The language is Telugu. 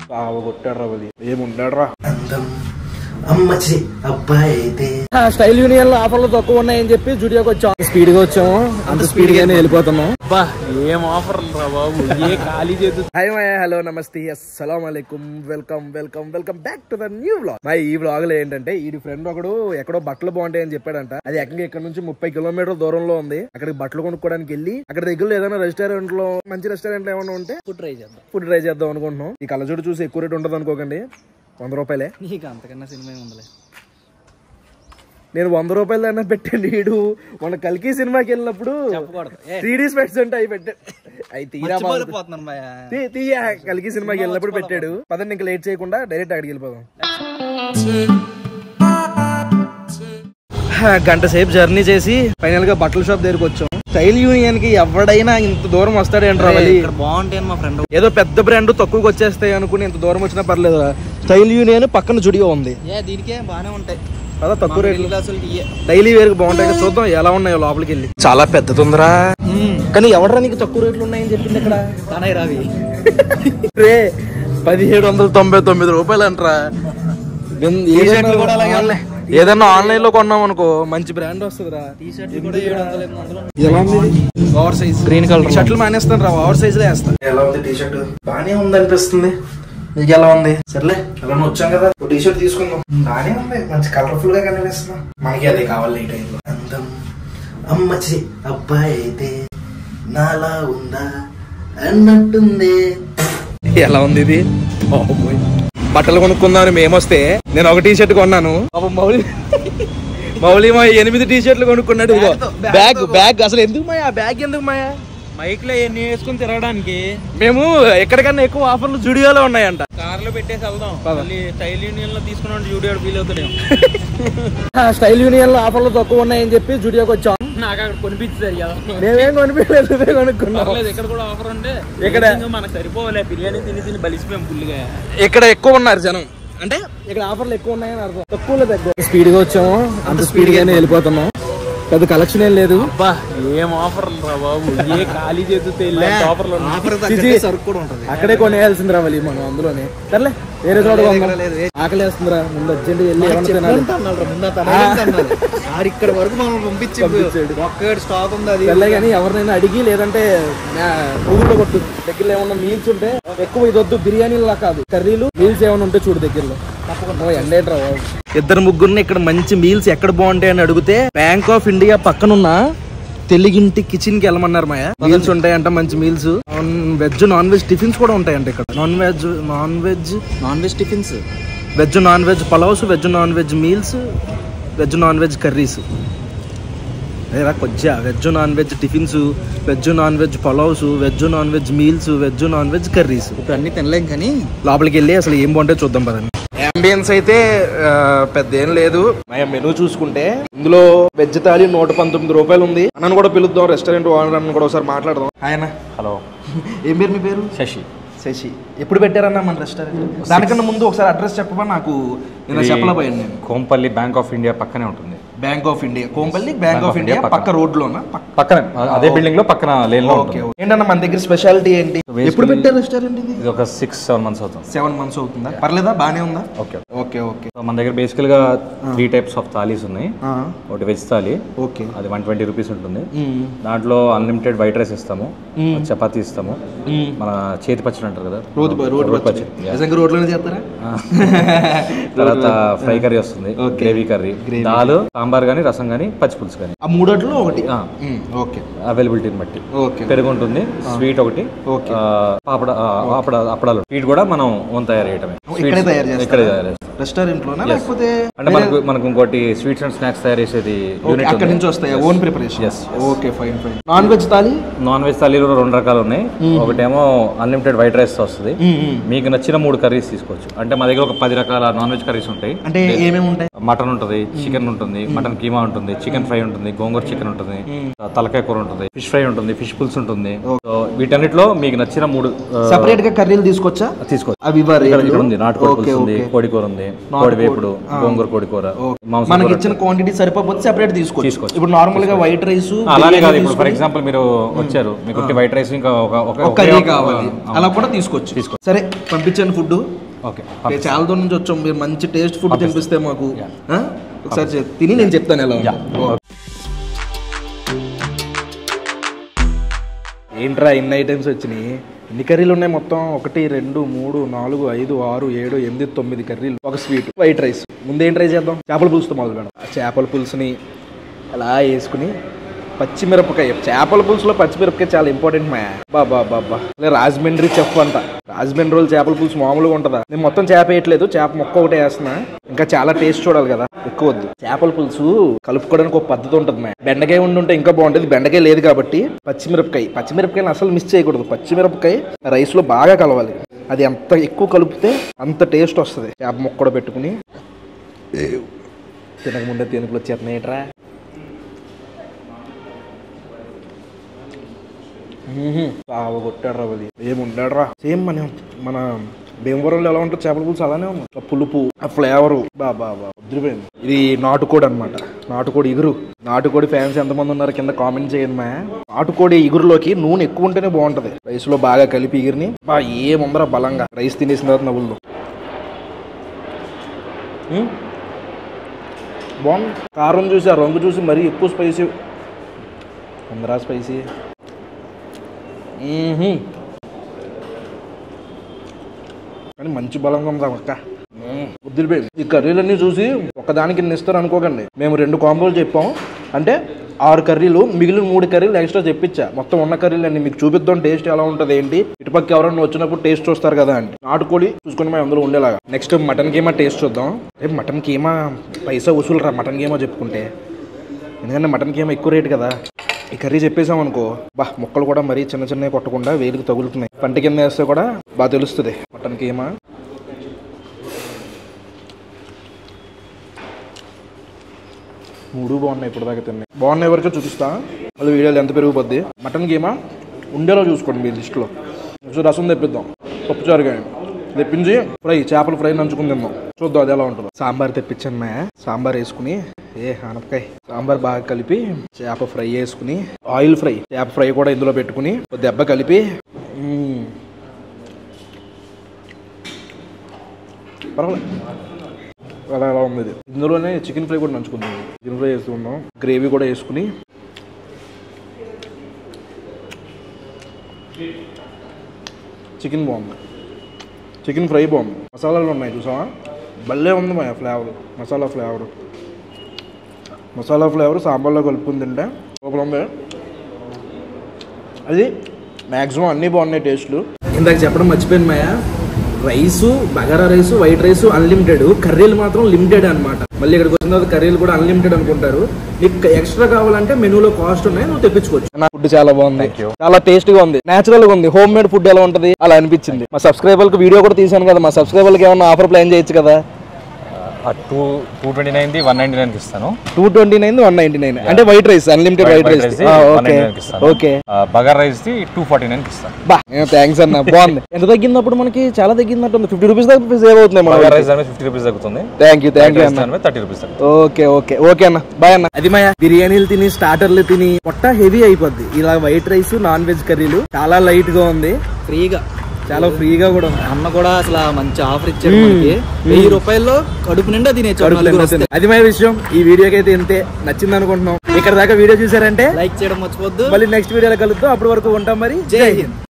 కొట్టాడు రా బలి ఏముండాడు రా స్టైల్ యూనియన్ లో ఆఫర్లు తక్కువ ఉన్నాయని చెప్పి జుడియోకి వచ్చాం. స్పీడ్ గా వచ్చాము, అంత స్పీడ్ గానే వెళ్ళిపోతున్నాం. ఏం ఆఫర్లు రా బాబు, ఏ ఖాళీ చేతు. హాయ్ మై హలో నమస్తే అస్సలాం అలైకుం, welcome welcome welcome back to the new vlog. My ఈ వ్లాగ్ లో ఏంటంటే ఈ ఫ్రెండ్ ఒకడు ఎక్కడో బట్టలు బాగుంటాయని చెప్పాడంట. అది ఎక్కడ ఇక్కడ నుంచి 30 కిలోమీటర్ల దూరంలో ఉంది. అక్కడికి బట్టలు కొనుక్కోవడానికి వెళ్ళి అక్కడ దగ్గరలో ఏదైనా రెస్టారెంట్ లో మంచి రెస్టారెంట్ ఏమైనా ఉంటే ఫుడ్ ట్రై చేద్దాం అనుకుంటున్నాం. ఈ కళ్ళజోడు చూసి ఎక్కువ రేట్ ఉండదు అనుకోకండి, 100 రూపాయలే. నీకు అంతకన్నా సినిమా ఉందిలే. నేను 100 రూపాయలు అయినా పెట్టండి. వీడు మన కల్కి సినిమాకి వెళ్ళినప్పుడు 3D స్పెట్స్ అంటే అవి పెట్టాడు. తీయ కల్కి సినిమాకి వెళ్ళినప్పుడు పెట్టాడు. పదండి ఇంకా లేట్ చేయకుండా డైరెక్ట్ అక్కడికి వెళ్ళిపోదాం. గంట సేపు జర్నీ చేసి ఫైనల్ గా బట్టల షాప్ దగ్గరకు వచ్చాం. స్టైల్ యూనియన్ కి ఎవడైనా ఇంత దూరం వస్తాడేంట్రా, బాగుంటాయి మా ఫ్రెండ్. ఏదో పెద్ద బ్రాండ్ తక్కువకి వచ్చేస్తాయి అనుకుని ఇంత దూరం వచ్చినా పర్లేదు. స్టైల్ యూనియన్ పక్కన జుడియో ఉంది, దీనికే బాగానే ఉంటాయి కదా తక్కువ రేట్లు. డైలీ వేర్ కి బాగుంటాయి. చూద్దాం ఎలా ఉన్నాయో లోపలికి వెళ్ళి. చాలా పెద్దది ఉందిరా, కానీ ఎవడరా నీకు తక్కువ రేట్లు ఉన్నాయని చెప్పింది ఇక్కడ. రావి రే 1799 రూపాయలు అంటరా. ఏదన్నా ఆన్లైన్ లో కొన్నాం అనుకో మంచి బ్రాండ్ వస్తుందిరా. ఓవర్ సైజ్ గ్రీన్ కలర్ షర్ట్లు మానేస్తాను రా, ఓవర్ సైజ్ లో వేస్తా. ఎలా ఉంది టీ షర్ట్? బానే ఉంది అనిపిస్తుంది. నీకు ఎలా ఉంది? సర్లే ఎలా వచ్చాం కదా, టీ షర్ట్ తీసుకుందాం. బానే ఉంది, మంచి కలర్ఫుల్ గా కనిపిస్తున్నా. మనకి అదే కావాలి ఈ టైంలో. అందం అమ్మచి అబ్బాయి అయితే నాలా ఉందా అన్నట్టుంది. ఎలా ఉంది ఇది? బట్టలు కొనుక్కుందామని మేమొస్తే నేను ఒక టీ షర్ట్ కొన్నాను. మౌలి మా 8 టీ షర్ట్లు కొనుక్కున్నాడు. బ్యాగ్ బ్యాగ్ అసలు ఎందుకు మాయా, బ్యాగ్ ఎందుకు మాయా? మైక్ లో ఎన్ని వేసుకుని తిరగడానికి. మేము ఎక్కడికన్నా ఎక్కువ ఆఫర్లు జుడియోలో ఉన్నాయంట. కార్ లో పెట్టేసి వెళ్దాం. స్టైల్ యూనియన్ లో తీసుకున్నాం, జుడియో ఫీల్ అవుతాడేమో. స్టైల్ యూనియన్ లో ఆఫర్లు తక్కువ ఉన్నాయని చెప్పి జుడియోకి వచ్చాం. నాకు అక్కడ కొనిపించారు కదా, మేమేం కొనిపించలేదు, కొనుక్కున్నాం. ఇక్కడ కూడా ఆఫర్ ఉంటే ఇక్కడ మనకు సరిపోలే. బిర్యానీ తిని తిని బలిసిపోయాం ఫుల్గా. ఇక్కడ ఎక్కువ ఉన్నారు జనం, అంటే ఇక్కడ ఆఫర్లు ఎక్కువ ఉన్నాయని అర్థం. తక్కువలో దగ్గర స్పీడ్ గా వచ్చాము, అంత స్పీడ్ గానే వెళ్ళిపోతున్నాం. పెద్ద కలెక్షన్ ఏం లేదు. ఏం ఆఫర్లు రా బాబు, ఏ ఖాళీ చేతుతే ఆఫర్లు. అక్కడే కొనేయాల్సింది రా మళ్ళీ మనం అందులోనే. సర్లే వేరే చోట ఆకలి వేస్తుందిరా, ముందు అర్జెంట్ వెళ్ళి ఇక్కడ వరకు మనం పంపించి ఒక్క స్టాక్ ఉంది. అది వెళ్ళే కానీ ఎవరినైనా అడిగి లేదంటే గూగుల్లో కొట్టు. దగ్గరలో ఏమన్నా మీల్స్ ఉంటే ఎక్కువ ఇది వద్దు, బిర్యానీలా కాదు కర్రీలు మీల్స్ ఏమైనా ఉంటే చూడు దగ్గరలో. ఎండేట్రా ఇద్దరు ముగ్గురిని ఇక్కడ మంచి మీల్స్ ఎక్కడ బాగుంటాయి అని అడిగితే బ్యాంక్ ఆఫ్ ఇండియా పక్కనున్న తెలుగింటి కిచెన్ కి వెళ్ళమన్నారు. మాయా మీల్స్ ఉంటాయంట, మంచి meals. Veg non veg tiffins కూడా ఉంటాయంట ఇక్కడ. Non veg tiffins, veg non veg pulaos, veg non veg meals, veg non veg curries. అదేరా కొజ్జా veg non veg tiffins, veg non veg pulaos, veg non veg meals, veg non veg curries. ఇప్పుడు అన్ని తినలేం కానీ లోపలికి వెళ్ళి అసలు ఏం బాగుంటే చూద్దాం పదండి. అంబియన్స్ అయితే పెద్ద ఏం లేదు. మెనూ చూసుకుంటే ఇందులో వెజ్ థాలీ 119 రూపాయలు ఉంది. అన్నను కూడా పిలుద్దాం, రెస్టారెంట్ ఓనర్ అన్న కూడా ఒకసారి మాట్లాడదాం. ఆయన హలో, ఏం పేరు మీ పేరు? శశి. శశి, ఎప్పుడు పెట్టారన్నా మన రెస్టారెంట్? దానికన్నా ముందు ఒకసారి అడ్రస్ చెప్పమా, నాకు నేను చెప్పలేకపోయాను. నేను కోంపల్లి బ్యాంక్ ఆఫ్ ఇండియా పక్కనే ఉంటుంది. Bank of India Kompally bank of India పక్క రోడ్ లోనా? పక్కనే అదే బిల్డింగ్ లో పక్కన లేన్ లో. ఏంటన్నా మన దగ్గర స్పెషాలిటీ ఏంటి? ఎప్పుడు పెట్టారు రెస్టారెంట్? ఇది ఒక 6-7 మంత్స్ అవుతుంది. 7 మంత్స్ అవుతుందా? పర్లేదా, బానే ఉందా? Okay okay okay. మన దగ్గర బేసికల్ గా 3 టైప్స్ ఆఫ్ థాలీస్ ఉన్నాయి. ఒకటి వెజ్ థాలీ, ఓకే, అది 120 రూపీస్ ఉంటుంది. దాంట్లో అన్లిమిటెడ్ వైట్ రైస్ ఇస్తాము, చపాతీ ఇస్తాము, మన చేతి పచ్చడి అంటారు కదా, రోడ్ పచ్చడి రోడ్లోనే చేస్తారా. తర్వాత ఫ్రై కర్రీ వస్తుంది, గ్రేవీ కర్రీ, దాల్, సాంబార్ గానీ, రసం గానీ, పచ్చి పులుసు గానీ, ఆ మూడట్లో ఒకటి. ఓకే, అవైలబిలిటీని బట్టి. పెరుగు ఉంటుంది, స్వీట్ ఒకటి, అప్పడాలు. స్వీట్ కూడా మనం ఓన్ తయారు చేయటమే. ఇక్కడే తయారు రెస్టారెంట్ లోనా లేకపోతే అంటే మనకు ఇంకోటి స్వీట్స్ అండ్ స్నాక్స్ తయారు చేసేది యూనిట్ అక్కడ నుంచి వస్తాయి, own preparation. Okay fine fine. Non veg thali? Non veg థాలీలో 2 రకాలు ఉన్నాయి. ఒకటేమో అన్లిమిటెడ్ వైట్ రైస్ వస్తుంది, మీకు నచ్చిన 3 కర్రీస్ తీసుకోవచ్చు. అంటే మా దగ్గర ఒక 10 రకాల నాన్ వెజ్ కర్రీస్ ఉంటాయి. అంటే ఏమేమి ఉంటాయి? మటన్ ఉంటుంది, చికెన్ ఉంటుంది, మటన్ కీమా ఉంటుంది, చికెన్ ఫ్రై ఉంటుంది, గోంగూర చికెన్ ఉంటుంది, తలకాయ కూర ఉంటుంది, ఫిష్ ఫ్రై ఉంటుంది, ఫిష్ పులుసు ఉంటుంది. వీటన్నిటిలో మీకు నచ్చిన 3 సెపరేట్ గా కర్రీలు తీసుకోవచ్చా? తీసుకోవచ్చు. అవి ఇక్కడ ఉంది, నాటుకోడి పులుసు ఉంది, కోడి కూర ఉంది, కోడి వేపుడు, గోంగూర కోడి కూర, మనకి ఇచ్చిన క్వాంటిటీ సరిపోతే సెపరేట్ తీసుకోవచ్చు. ఇప్పుడు నార్మల్ గా వైట్ రైస్ అలానే కాదు, ఇప్పుడు ఫర్ ఎగ్జాంపుల్ మీరు వచ్చారు, మీకు వైట్ రైస్ ఇంకా ఒక కర్రీ కావాలి, అలా కూడా తీసుకోవచ్చు. సరే పంపించండి ఫుడ్. ఓకే, చాలా దూరం నుంచి వచ్చాం, మీరు మంచి టేస్ట్ ఫుడ్ తినిపిస్తే మాకు ఒకసారి తిని నేను చెప్తాను ఎలా ఉందో. ఏంట్రా ఇన్ని ఐటమ్స్ వచ్చినాయి, ఎన్ని కర్రీలు ఉన్నాయి మొత్తం? 1 2 3 4 5 6 7 8 9 కర్రీలు, ఒక స్వీట్, వైట్ రైస్. ముందేం ట్రై చేద్దాం? చేపల పులుసుతో మొదలు పెడదాం. ఆ చేపల పులుసుని అలా వేసుకుని పచ్చిమిరపకాయ, చేపల పులుసులో పచ్చిమిరపకాయ చాలా ఇంపార్టెంట్ మా బాబా బాబా. రాజమండ్రి చెఫ్ అంట, రాజమండ్రి రోజు చేపల పులుసు మామూలుగా ఉంటుందా? నేను మొత్తం చేప వేయట్లేదు, చేప మొక్క ఒకటే వేస్తున్నా, ఇంకా చాలా టేస్ట్ చూడాలి కదా, ఎక్కువ వద్దు. చేపల పులుసు కలుపుకోవడానికి ఒక పద్ధతి ఉంటుంది మా. బెండకాయ ఉంటే ఇంకా బాగుంటుంది, బెండకాయ లేదు కాబట్టి పచ్చిమిరపకాయని అసలు మిస్ చేయకూడదు. పచ్చిమిరపకాయ రైస్ లో బాగా కలవాలి, అది ఎంత ఎక్కువ కలిపితే అంత టేస్ట్ వస్తుంది. చేప మొక్క కూడా పెట్టుకుని తినకముందే తినుకులు వచ్చేస్తున్నాయిట్రా. కొట్టాడు రా, అది ఏముండాడు రా, సేమ్ మన భీమవరంలో ఎలా ఉంటుంది చేపల పులుసు అలానే ఉంది. పులుపు, ఆ ఫ్లేవరు బాబా వదిలిపోయింది. ఇది నాటుకోడి అనమాట, నాటుకోడి ఇగురు. నాటుకోడి ఫ్యాన్స్ ఎంతమంది ఉన్నారు కింద కామెంట్ చేయండి మా. నాటుకోడి ఇగురులోకి నూనె ఎక్కువ ఉంటేనే బాగుంటది, రైస్ లో బాగా కలిపి ఇగురిని ఏముందరా బలంగా రైస్ తినేసిన తర్వాత నవ్వులు బాగుంది. కారం చూసి, ఆ రంగు చూసి మరీ ఎక్కువ స్పైసీ ఉందరా, స్పైసీ. కానీ మంచి బలంగా ఉందా అక్క, వదిలిపోయింది. ఈ కర్రీలన్నీ చూసి ఒకదానికి ఇస్తారు అనుకోకండి, మేము 2 కాంబోలు చెప్పాం అంటే 6 కర్రీలు, మిగిలిన 3 కర్రీలు ఎక్స్ట్రా తెప్పించా. మొత్తం ఉన్న కర్రీలన్నీ మీకు చూపిద్దాం, టేస్ట్ ఎలా ఉంటుంది ఏంటి. ఇటుపక్క ఎవరైనా వచ్చినప్పుడు టేస్ట్ చూస్తారు కదా అండి. నాటుకోడి చూసుకుని మేము అందులో ఉండేలాగా. నెక్స్ట్ మటన్ కీమా టేస్ట్ చూద్దాం. రేపు మటన్ కీమా పైసా వసూలు రా మటన్ కీమా చెప్పుకుంటే, ఎందుకంటే మటన్ కీమా ఎక్కువ రేటు కదా. ఈ కర్రీ చెప్పేసాం అనుకో, ముక్కలు కూడా మరీ చిన్న చిన్నవి కొట్టకుండా వేలికి తగులుతున్నాయి, పంట కింద వేస్తే కూడా బాగా తెలుస్తుంది మటన్ కీమా. మూడు బాగున్నాయి, ఇప్పుడు దాకా తిన్నాయి బాగున్నాయి, వరకు చూపిస్తా మళ్ళీ వీడియోలు ఎంత పెరిగిపోద్ది. మటన్ కీమా ఉండేలా చూసుకోండి మీ లిస్టులో. రసం తెప్పిద్దాం, పప్పుచారు కానీ తెప్పించి ఫ్రై, చేపల ఫ్రై నంచుకుని తిందాం, చూద్దాం అది ఎలా ఉంటుందో. సాంబార్ తెప్పించాను మా, సాంబార్ వేసుకుని ఆనపకాయ సాంబార్ బాగా కలిపి చేప ఫ్రై వేసుకుని, ఆయిల్ ఫ్రై చేప ఫ్రై కూడా ఇందులో పెట్టుకుని దెబ్బ కలిపి పర్వాలేదు అలా ఎలా ఉంది. ఇందులోనే చికెన్ ఫ్రై కూడా నంచుకుందాం, చికెన్ ఫ్రై వేసుకుందాం, గ్రేవీ కూడా వేసుకుని చికెన్ బాగుంది, చికెన్ ఫ్రై బాగుంది, మసాలాలు ఉన్నాయి చూసావా, భలే ఉంది మా ఫ్లేవర్, మసాలా ఫ్లేవర్ సాంబార్లో కలుపుకుని తింటే సూపర్ ఉంది. అది మ్యాక్సిమం అన్నీ బాగున్నాయి టేస్ట్లు. ఇందాక చెప్పడం మర్చిపోయింది Maya, rice bagara rice, white rice unlimited, కర్రీలు మాత్రం లిమిటెడ్ అనమాట. మళ్ళీ ఇక్కడికి వచ్చిన తర్వాత కర్రీలు కూడా అన్లిమిటెడ్ అనుకుంటారు. నీకు ఎక్స్ట్రా కావాలంటే మెనూలో కాస్ట్ ఉన్నాయి, నువ్వు తెప్పించుకోవచ్చు. నా ఫుడ్ చాలా బాగుంది, చాలా టేస్టీగా ఉంది, నేచురల్ గా ఉంది. హోమ్ మేడ్ ఫుడ్ ఎలా ఉంటుంది అలా అనిపించింది. మా సబ్స్క్రైబర్లకు వీడియో కూడా తీసాను కదా, మా సబ్స్క్రైబర్లకు ఏమన్నా ఆఫర్ ప్లాన్ చేయొచ్చు కదా. 229 199 ఇస్తాను. 229 199 అంటే white rice unlimited white rice. Okay, bagara rice 249 ఇస్తాను. థ్యాంక్స్ అన్న, బాగుంది. ఎంత తగ్గిందప్పుడు మనకి? చాలా తగ్గిందంటుంది, 50 రూపీస్ దాకా సేవ్ అవుతుంది. బగారా రైస్ 50 రూపీస్ తగ్గుతుంది. థ్యాంక్ యూ అన్న, 30 రూపీస్. ఓకే అన్న, బాయ్ అన్న. అది మాయా, బిర్యానీలు తిని స్టార్టర్లు తిని పొట్ట హెవీ అయిపోద్ది. ఇలా వైట్ రైస్ నాన్ వెజ్ కర్రీలు చాలా లైట్ గా ఉంది, ఫ్రీగా, చాలా ఫ్రీగా కూడా ఉంది. అన్న కూడా అసలు మంచి ఆఫర్ ఇచ్చారు మనకి, 1000 రూపాయల్లో కడుపు నిండా తినేచ్చు. అది మా విషయం. ఈ వీడియోకి అయితే ఇంతే, నచ్చింది అనుకుంటున్నాం. ఇక్కడ దాకా వీడియో చూసారంటే లైక్ చేయడం మర్చిపోద్దు. మళ్ళీ నెక్స్ట్ వీడియోలో కలుద్దాం, అప్పటి వరకు ఉంటాం మరి. జై హింద్.